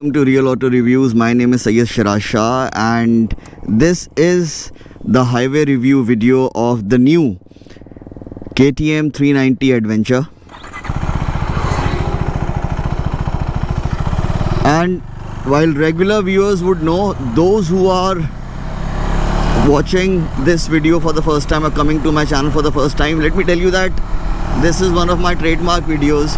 Welcome to Real Auto Reviews. My name is Syed Shiraz Shah and this is the highway review video of the new KTM 390 Adventure. And while regular viewers would know, those who are watching this video for the first time or coming to my channel for the first time, let me tell you that this is one of my trademark videos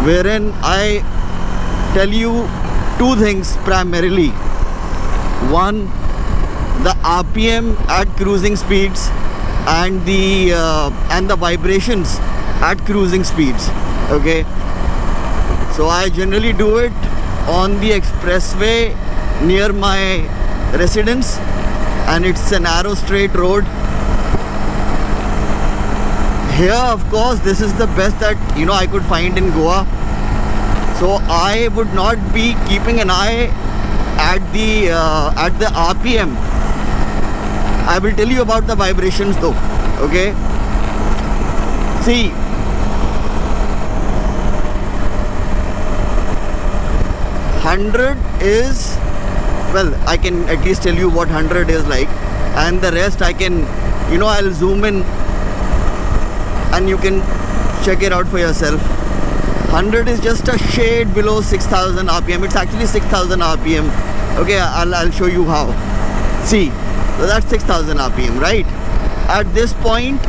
wherein I tell you two things primarily. One, the RPM at cruising speeds and the vibrations at cruising speeds. Okay, so I generally do it on the expressway near my residence, and it's a narrow straight road. Here, of course, this is the best that I could find in Goa. So I would not be keeping an eye at the RPM. I will tell you about the vibrations though. Okay. See, hundred is, well, I can at least tell you what 100 is like, and the rest I can, I'll zoom in and you can check it out for yourself. 100 is just a shade below 6000 RPM. It's actually 6000 RPM. Okay, I'll show you how. See, so that's 6000 RPM, right? At this point,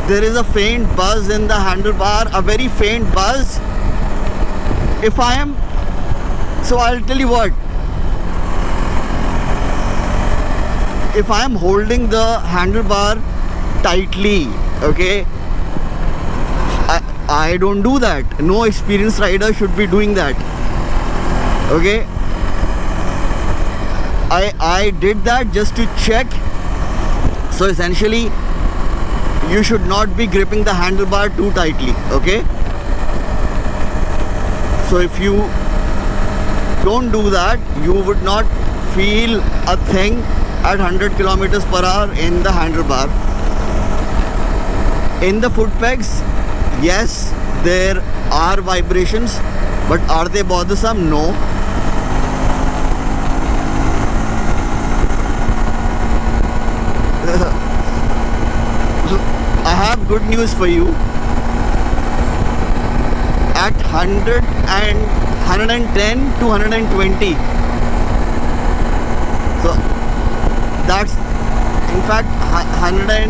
there is a faint buzz in the handlebar, a very faint buzz. So I'll tell you what. If I am holding the handlebar tightly, okay, I don't do that. No experienced rider should be doing that. Okay, I did that just to check. So essentially, you should not be gripping the handlebar too tightly. Okay, so if you don't do that, you would not feel a thing at 100 kilometers per hour in the handlebar. In the foot pegs, yes, there are vibrations, but are they bothersome? No. I have good news for you. At 100 and 110 to 120. So that's in fact 100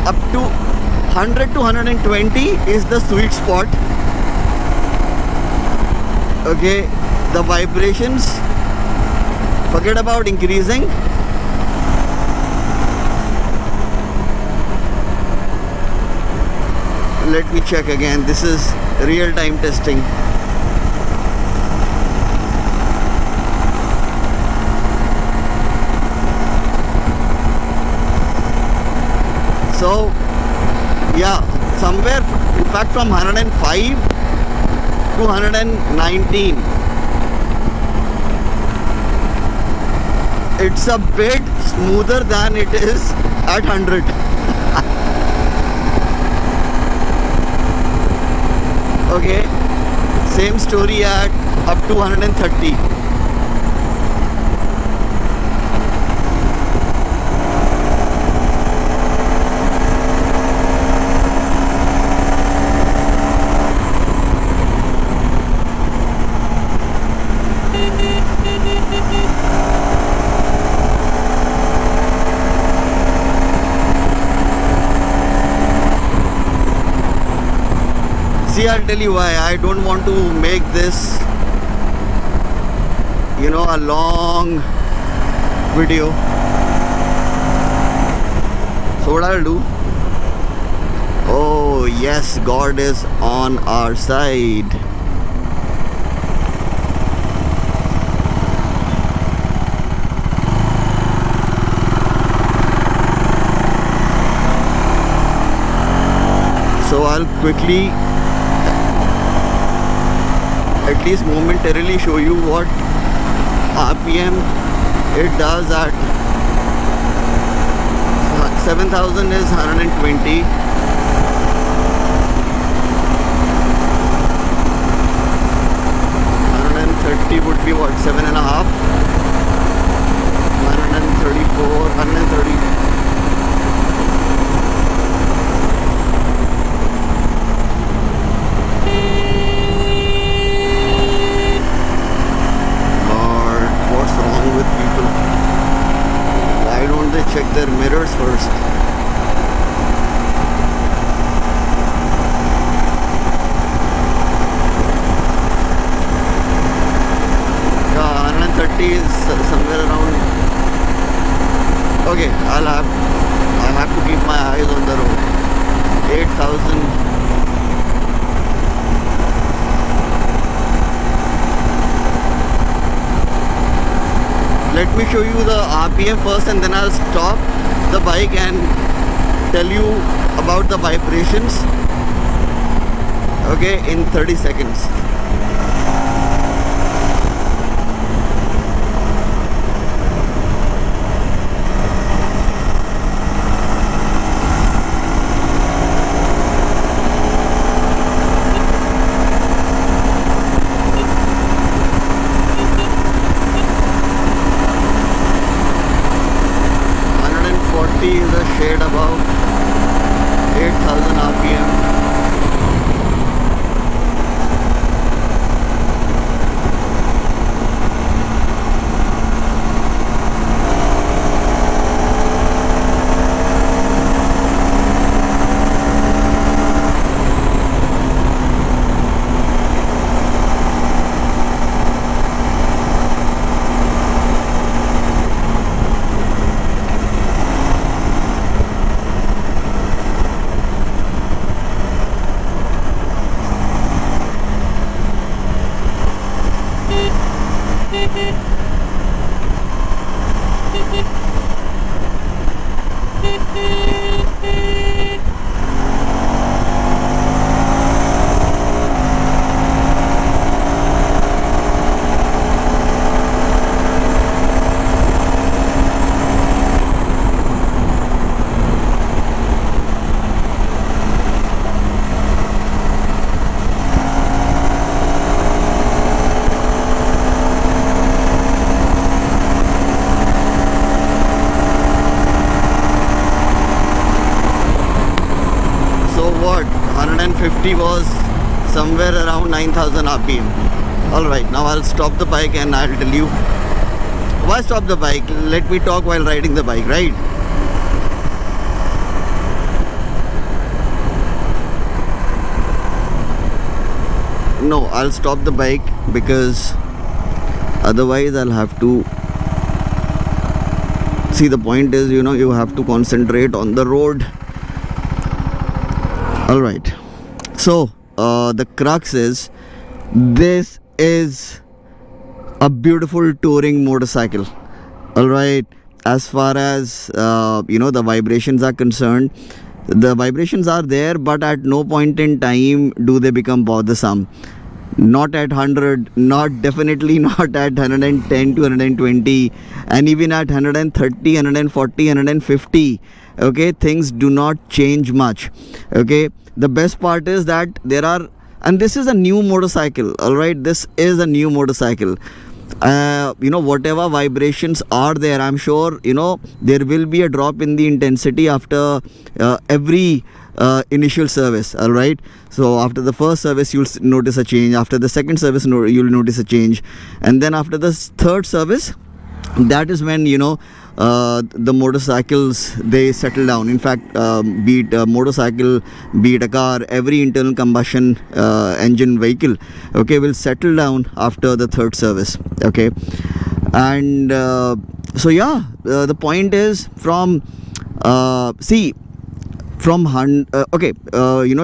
up to 100 to 120 is the sweet spot. Okay, the vibrations, forget about increasing. Let me check again. This is real-time testing. So yeah, somewhere in fact from 105 to 119, it's a bit smoother than it is at 100. Okay, same story at up to 130. See, I'll tell you why. I don't want to make this, a long video. So what I'll do, oh yes, God is on our side. So I'll quickly, at least momentarily, show you what RPM it does at 7000 is 120. is somewhere around. Okay, I have to keep my eyes on the road. 8,000. Let me show you the RPM first, and then I'll stop the bike and tell you about the vibrations, okay, in 30 seconds. Is a shade above 8,000 RPM. What 150 was somewhere around 9,000 RPM. Alright, now I'll stop the bike and I'll tell you why stop the bike. Let me talk while riding the bike, right? No, I'll stop the bike because otherwise I'll have to see. The point is, you have to concentrate on the road. Alright, so the crux is, this is a beautiful touring motorcycle. Alright, as far as the vibrations are concerned, the vibrations are there, but at no point in time do they become bothersome. Not at 100, definitely not at 110 to 120, and even at 130, 140, 150. Okay, things do not change much. Okay, the best part is that there are, and this is a new motorcycle. All right, this is a new motorcycle. Whatever vibrations are there, I'm sure there will be a drop in the intensity after every initial service. All right, so after the first service you'll notice a change, after the second service you'll notice a change, and then after the third service, that is when the motorcycles, they settle down. In fact, be it a motorcycle, be it a car, every internal combustion engine vehicle, okay, will settle down after the third service. Okay, and so yeah, the point is from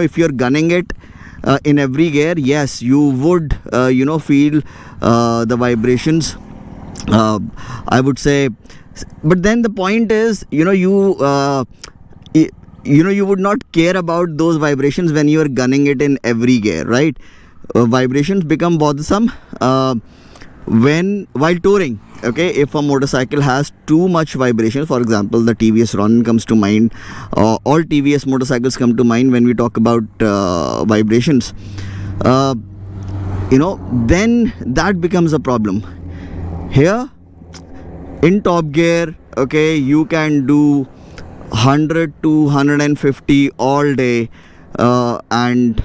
if you're gunning it in every gear, yes, you would feel the vibrations, I would say. But then the point is, you would not care about those vibrations when you are gunning it in every gear, right? Vibrations become bothersome while touring. Okay, if a motorcycle has too much vibration, for example, the TVS Ronin comes to mind, all TVS motorcycles come to mind when we talk about vibrations. Then that becomes a problem. Here in top gear, okay, you can do 100 to 150 all day, and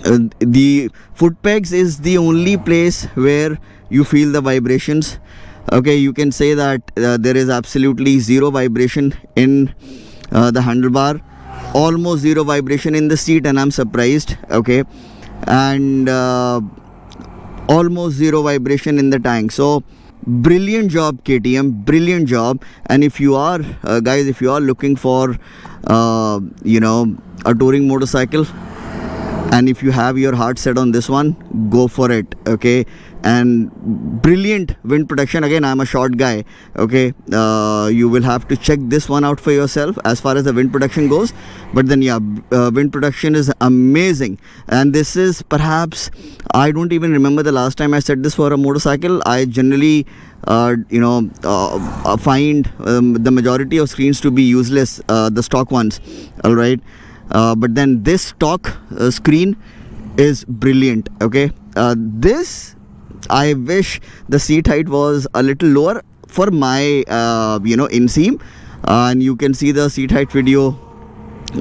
the foot pegs is the only place where you feel the vibrations. Okay, you can say that there is absolutely zero vibration in the handlebar, almost zero vibration in the seat, and I'm surprised. Okay, and almost zero vibration in the tank. So brilliant job KTM, brilliant job. And if you are guys, if you are looking for you know, a touring motorcycle, and if you have your heart set on this one, go for it. Okay. And brilliant wind protection. Again, I'm a short guy. Okay, you will have to check this one out for yourself as far as the wind protection goes. But then yeah, wind protection is amazing. And this is perhaps, I don't even remember the last time I said this for a motorcycle. I generally you know, find the majority of screens to be useless, the stock ones. All right, but then this stock screen is brilliant. Okay, this, I wish the seat height was a little lower for my you know, inseam, and you can see the seat height video.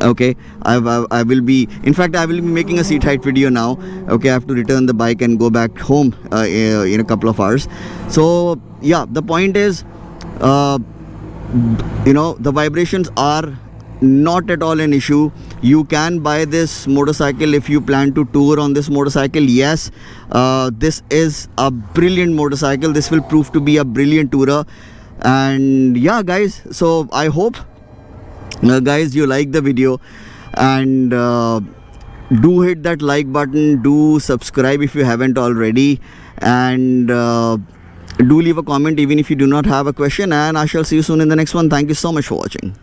Okay, I will be, in fact I will be making a seat height video now. Okay, I have to return the bike and go back home in a couple of hours. So yeah, the point is, you know, the vibrations are not at all an issue. You can buy this motorcycle if you plan to tour on this motorcycle. Yes, this is a brilliant motorcycle. This will prove to be a brilliant tourer. And yeah guys, so I hope guys you like the video, and do hit that like button, do subscribe if you haven't already, and do leave a comment even if you do not have a question, and I shall see you soon in the next one. Thank you so much for watching.